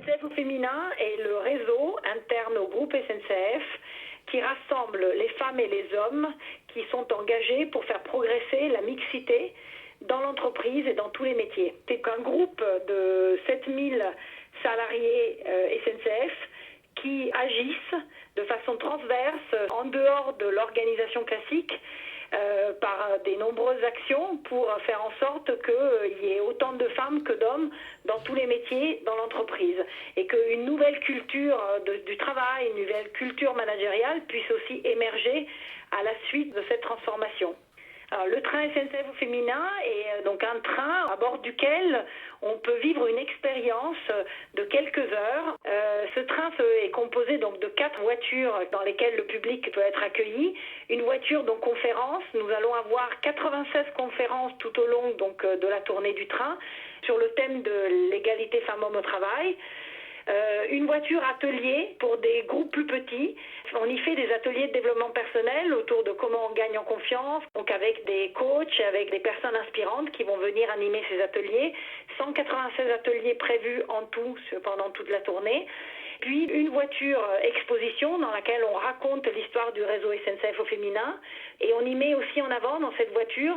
SNCF au féminin est le réseau interne au groupe SNCF qui rassemble les femmes et les hommes qui sont engagés pour faire progresser la mixité dans l'entreprise et dans tous les métiers. C'est un groupe de 7000 salariés SNCF qui agissent de façon transverse en dehors de l'organisation classique par des nombreuses actions pour faire en sorte qu'il y ait autant de femmes que d'hommes dans tous les métiers dans l'entreprise et qu'une nouvelle culture du travail, une nouvelle culture managériale puisse aussi émerger à la suite de cette transformation. Alors, le train SNCF au féminin est donc un train à bord duquel on peut vivre une expérience de quelques heures. Ce train est composé donc de 4 voitures dans lesquelles le public peut être accueilli. Une voiture donc conférence. Nous allons avoir 96 conférences tout au long donc de la tournée du train sur le thème de l'égalité femmes-hommes au travail. Une voiture atelier pour des groupes plus petits. On y fait des ateliers de développement personnel autour de comment on gagne en confiance, donc avec des coachs, avec des personnes inspirantes qui vont venir animer ces ateliers. 196 ateliers prévus en tout pendant toute la tournée. Puis une voiture exposition dans laquelle on raconte l'histoire du réseau SNCF au féminin et on y met aussi en avant dans cette voiture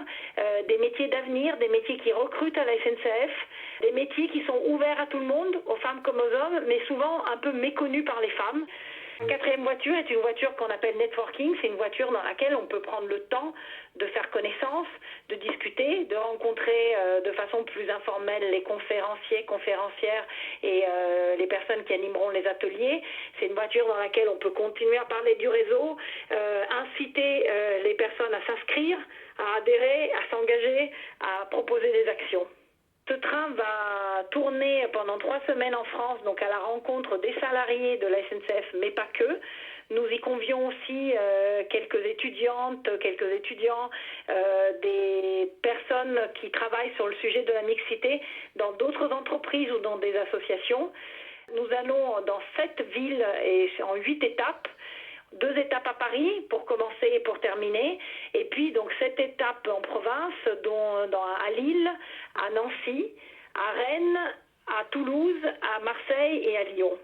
des métiers d'avenir, des métiers qui recrutent à la SNCF, des métiers qui sont ouverts à tout le monde, aux femmes comme aux hommes, mais souvent un peu méconnus par les femmes. La 4e voiture est une voiture qu'on appelle networking. C'est une voiture dans laquelle on peut prendre le temps de faire connaissance, de discuter, de rencontrer de façon plus informelle les conférenciers, conférencières et les personnes qui animeront les ateliers. C'est une voiture dans laquelle on peut continuer à parler du réseau, inciter les personnes à s'inscrire, à adhérer, à s'engager, à proposer des actions. Ce train va tourner pendant 3 semaines en France, donc à la rencontre des salariés de la SNCF, mais pas que. Nous y convions aussi quelques étudiantes, quelques étudiants, des personnes qui travaillent sur le sujet de la mixité dans d'autres entreprises ou dans des associations. Nous allons dans 7 villes et en 8 étapes. 2 étapes à Paris pour commencer et pour terminer, et puis donc 7 étapes en province, à Lille, à Nancy, à Rennes, à Toulouse, à Marseille et à Lyon.